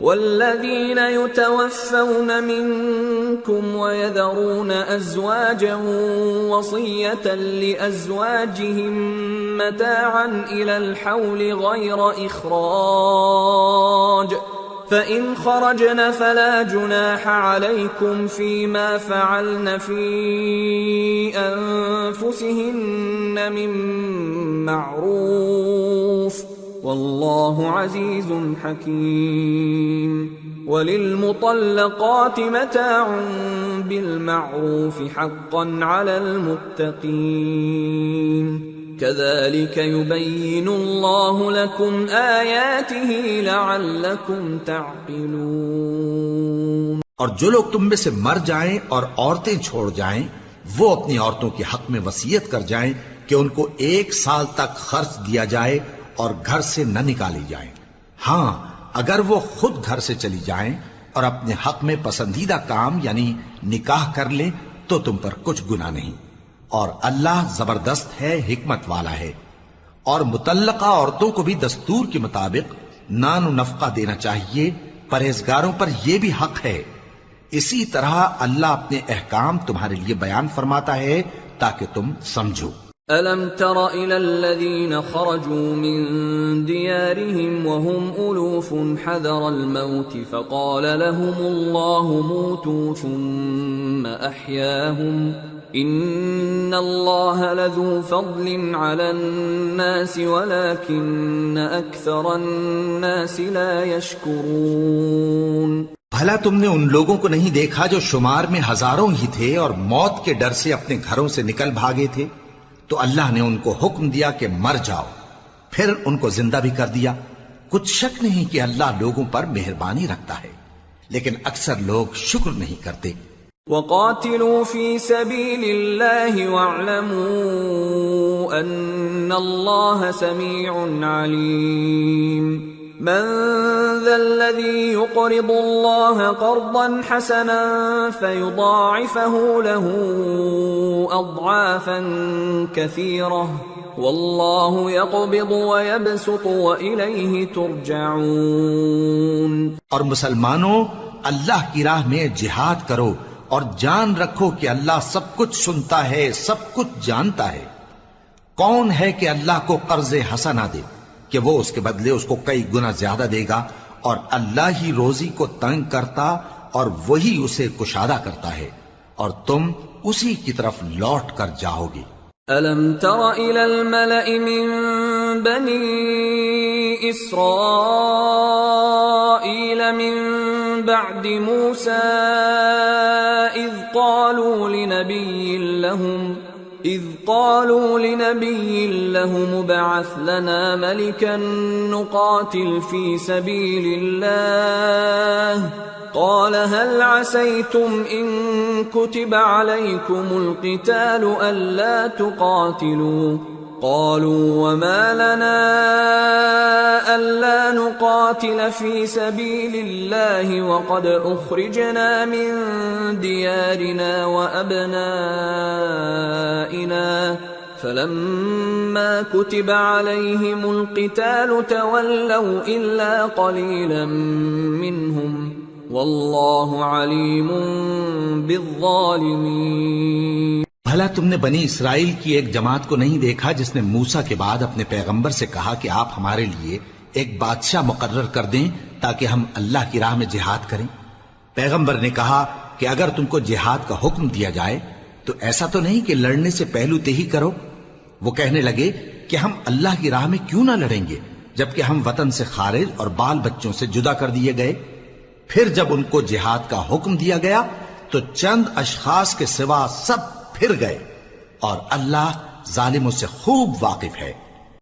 والذين يتوفون منكم ويذرون أزواجا وصية لأزواجهم متاعا إلى الحول غير إخراج فإن خرجن فلا جناح عليكم فيما فعلن في أنفسهن من معروف واللہ عزیز حکیم وللمطلقات متاع بالمعروف حقا علی المتقین كذلك يبين الله لكم آياته لعلكم تعقلون۔ اور جو لوگ تم میں سے مر جائیں اور عورتیں چھوڑ جائیں وہ اپنی عورتوں کے حق میں وصیت کر جائیں کہ ان کو 1 سال تک خرچ دیا جائے اور گھر سے نہ نکالی جائیں۔ ہاں اگر وہ خود گھر سے چلی جائیں اور اپنے حق میں پسندیدہ کام یعنی نکاح کر لیں تو تم پر کچھ گناہ نہیں، اور اللہ زبردست ہے، حکمت والا ہے۔ اور مطلقہ عورتوں کو بھی دستور کے مطابق نان و نفقہ دینا چاہیے، پرہیزگاروں پر یہ بھی حق ہے۔ اسی طرح اللہ اپنے احکام تمہارے لیے بیان فرماتا ہے تاکہ تم سمجھو۔ أَلَمْ تَرَ إِلَى الَّذِينَ خَرَجُوا مِن دِيَارِهِمْ وَهُمْ أُلُوفٌ حَذَرَ الْمَوْتِ فَقَالَ لَهُمُ اللَّهُ مُوتُوا ثُمَّ أَحْيَاهُمْ إِنَّ اللَّهَ لَذُو فَضْلٍ عَلَى النَّاسِ وَلَكِنَّ أَكْثَرَ النَّاسِ لَا يَشْكُرُونَ۔ بھلا تم نے ان لوگوں کو نہیں دیکھا جو شمار میں ہزاروں ہی تھے اور موت کے ڈر سے اپنے گھروں سے نکل بھاگے تھے، تو اللہ نے ان کو حکم دیا کہ مر جاؤ، پھر ان کو زندہ بھی کر دیا۔ کچھ شک نہیں کہ اللہ لوگوں پر مہربانی رکھتا ہے، لیکن اکثر لوگ شکر نہیں کرتے۔ وَقَاتِلُوا فِي سَبِيلِ اللَّهِ وَاعْلَمُوا أَنَّ اللَّهَ سَمِيعٌ عَلِيمٌ۔ من ذا الذي يقرض الله قرضا حسنا فيضاعفه له أضعافا كثيرة والله يقبض ويبسط وإليه ترجعون۔ اور مسلمانوں اللہ کی راہ میں جہاد کرو اور جان رکھو کہ اللہ سب کچھ سنتا ہے، سب کچھ جانتا ہے۔ کون ہے کہ اللہ کو قرض حسنہ دے کہ وہ اس کے بدلے اس کو کئی گنا زیادہ دے گا، اور اللہ ہی روزی کو تنگ کرتا اور وہی اسے کشادہ کرتا ہے، اور تم اسی کی طرف لوٹ کر جاؤ گے۔ أَلَمْ تَرَ إِلَى الْمَلَإِ مِن بَنِي إِسْرَائِيلَ مِن بَعْدِ مُوسَى إِذْ قالوا لنبي لهم ابعث لنا ملكا نقاتل في سبيل الله قال هل عسيتم إن كتب عليكم القتال ألا تقاتلوا قالوا وما لنا ألا نقاتل في سبيل الله وقد أخرجنا من ديارنا وأبنائنا فلما كتب عليهم القتال تولوا إلا قليلا منهم والله عليم بالظالمين۔ بھلا تم نے بنی اسرائیل کی ایک جماعت کو نہیں دیکھا جس نے موسیٰ کے بعد اپنے پیغمبر سے کہا کہ آپ ہمارے لیے ایک بادشاہ مقرر کر دیں تاکہ ہم اللہ کی راہ میں جہاد کریں؟ پیغمبر نے کہا کہ اگر تم کو جہاد کا حکم دیا جائے تو ایسا تو نہیں کہ لڑنے سے پہلو تہی کرو۔ وہ کہنے لگے کہ ہم اللہ کی راہ میں کیوں نہ لڑیں گے جبکہ ہم وطن سے خارج اور بال بچوں سے جدا کر دیے گئے۔ پھر جب ان کو جہاد کا حکم دیا گیا تو چند اشخاص کے سوا سب پھر گئے، اور اللہ ظالموں سے خوب واقف ہے۔